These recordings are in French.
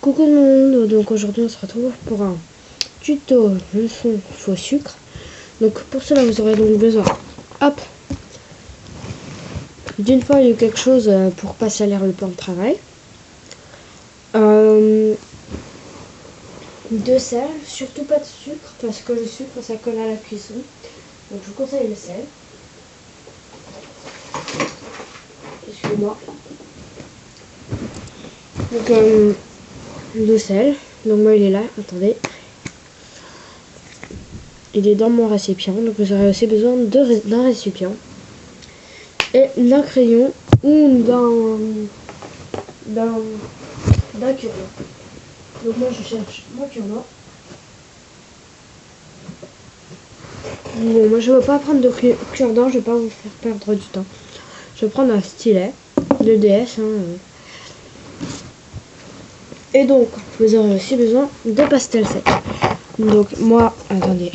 Coucou tout le monde, donc aujourd'hui on se retrouve pour un tuto leçon faux sucre. Donc pour cela vous aurez donc besoin, hop, d'une feuille ou quelque chose pour pas salir le plan de travail, de sel, surtout pas de sucre parce que le sucre ça colle à la cuisson, donc je vous conseille le sel. Excusez-moi. Donc le sel, donc moi il est là, attendez. Il est dans mon récipient, donc vous aurez aussi besoin d'un récipient et d'un crayon ou d'un cure-dent. Donc moi je cherche mon cure-dent. Bon, moi je ne vais pas prendre de cure-dent, je ne vais pas vous faire perdre du temps. Je vais prendre un stylet de DS. Et donc vous aurez aussi besoin de pastels secs. Donc moi, attendez.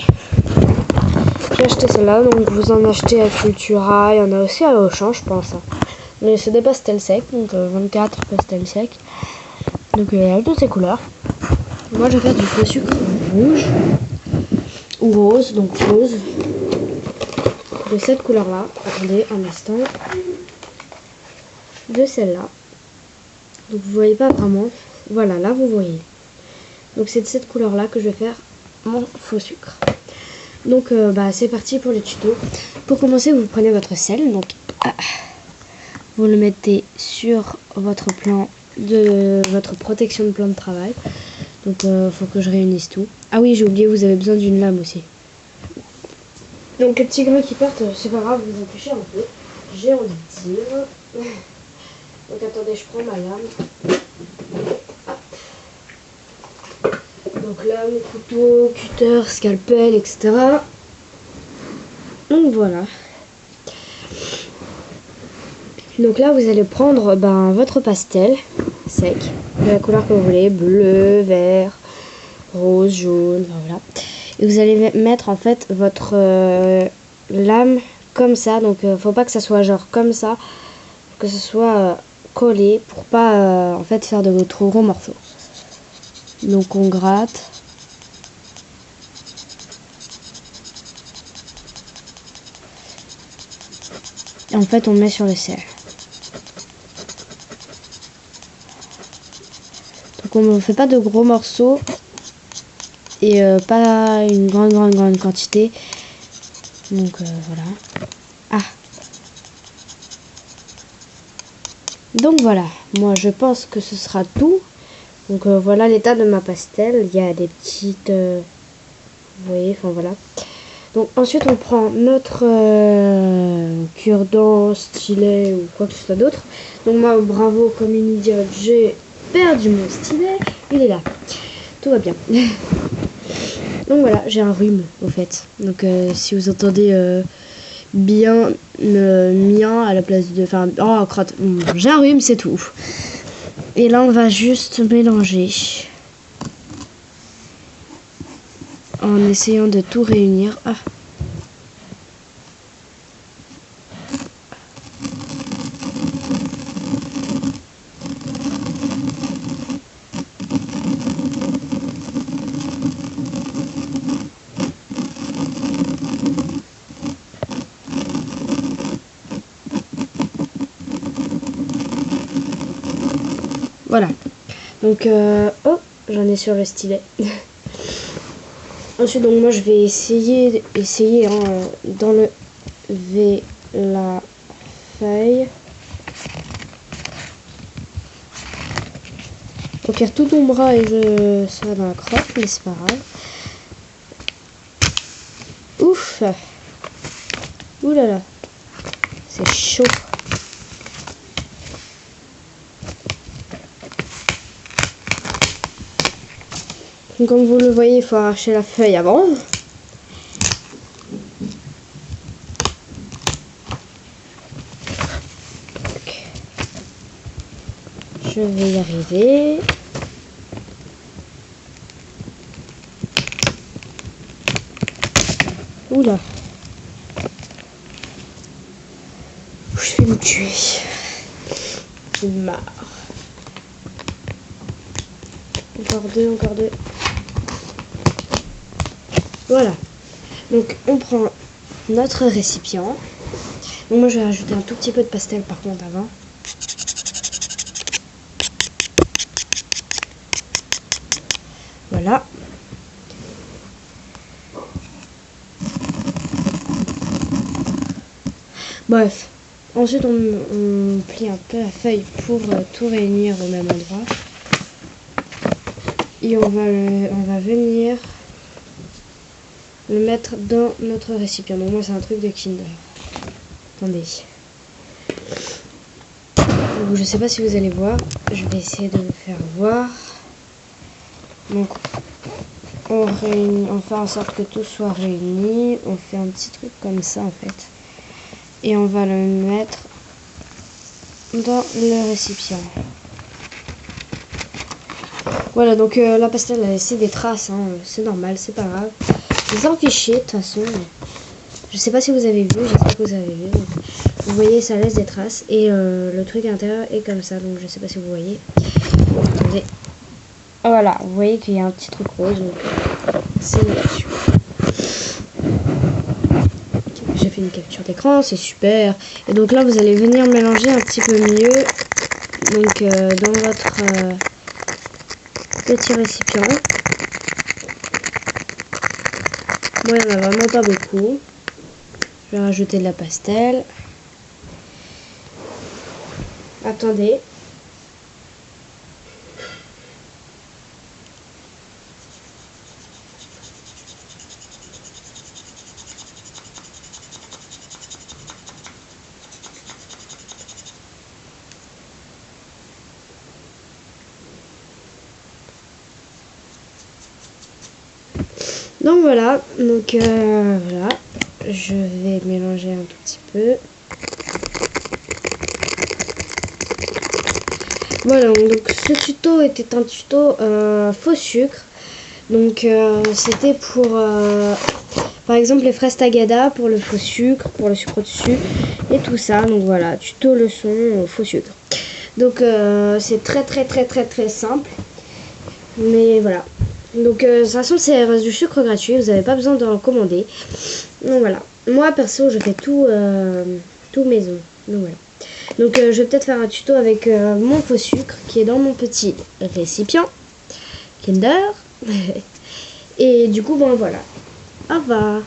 J'ai acheté celle-là, donc vous en achetez à Cultura, il y en a aussi à Auchan, je pense. Mais c'est des pastels secs, donc 24 pastels secs. Donc il y a toutes ces couleurs. Moi je vais faire du faux sucre rouge ou rose, donc rose. De cette couleur-là, attendez un instant. De celle-là. Donc vous voyez pas vraiment. Voilà, là vous voyez. Donc c'est de cette couleur-là que je vais faire mon faux sucre. Donc c'est parti pour le tuto. Pour commencer, vous prenez votre sel, donc vous le mettez sur votre plan de votre protection de plan de travail. Donc faut que je réunisse tout. Ah oui, j'ai oublié, vous avez besoin d'une lame aussi. Donc les petits grains qui partent, c'est pas grave, vous empêchez un peu. J'ai envie de dire. Donc attendez, je prends ma lame. Donc lame, couteau, cutter, scalpel, etc. Donc voilà. Donc là vous allez prendre votre pastel sec, de la couleur que vous voulez, bleu, vert, rose, jaune, voilà. Et vous allez mettre en fait votre lame comme ça, donc faut pas que ça soit genre comme ça, que ce soit collé pour pas en fait faire de trop gros morceaux. Donc on gratte. Et en fait on met sur le sel. Donc on ne fait pas de gros morceaux et pas une grande quantité. Donc voilà. Donc voilà, moi je pense que ce sera tout. Donc voilà l'état de ma pastel. Il y a des petites... vous voyez, enfin voilà. Donc ensuite on prend notre cure-dent, stylet ou quoi que ce soit d'autre. Donc moi, bravo, comme une idiote, j'ai perdu mon stylet. Il est là. Tout va bien. Donc voilà, j'ai un rhume au fait. Donc si vous entendez bien mien à la place de... Enfin, oh crotte, j'ai un rhume, c'est tout. Et là on va juste mélanger. En essayant de tout réunir. Voilà. Donc, j'en ai sur le stylet. Ensuite, donc moi je vais essayer d'enlever la feuille. Donc il y a tout mon bras et ça va dans la crotte, mais c'est pas grave. Ouf. Ouh là là. C'est chaud. Donc, comme vous le voyez, il faut arracher la feuille avant. Je vais y arriver. Oula. Je vais me tuer. J'ai marre. Encore deux, encore deux. Voilà. Donc on prend notre récipient. Donc moi je vais rajouter un tout petit peu de pastel par contre avant. Voilà. Bref. Ensuite on plie un peu la feuille pour tout réunir au même endroit. Et on va venir le mettre dans notre récipient. Donc moi c'est un truc de Kinder. Attendez. Donc, je sais pas si vous allez voir. Je vais essayer de vous faire voir. Donc on fait en sorte que tout soit réuni. On fait un petit truc comme ça en fait. Et on va le mettre dans le récipient. Voilà, donc la pastel a laissé des traces, hein, c'est normal, c'est pas grave. Vous en fichez, de toute façon. Je sais pas si vous avez vu, j'espère que vous avez vu. Donc, vous voyez, ça laisse des traces. Et le truc à l'intérieur est comme ça, donc je sais pas si vous voyez. Attendez. Voilà, vous voyez qu'il y a un petit truc rose, donc c'est là-dessus. J'ai fait une capture d'écran, c'est super. Et donc là, vous allez venir mélanger un petit peu mieux. Donc dans votre petit récipient. Moi, il n'y en a vraiment pas beaucoup. Je vais rajouter de la pastel. Attendez. Donc voilà, voilà, je vais mélanger un tout petit peu. Voilà, donc ce tuto était un tuto faux sucre. Donc c'était pour par exemple les fraises tagada pour le faux sucre, pour le sucre au-dessus et tout ça. Donc voilà, tuto leçon faux sucre. Donc c'est très simple. Mais voilà. Donc de toute façon c'est du sucre gratuit, vous n'avez pas besoin d'en commander. Donc voilà. Moi perso je fais tout maison. Donc voilà. Donc je vais peut-être faire un tuto avec mon faux sucre qui est dans mon petit récipient Kinder. Et du coup bon voilà. Au revoir.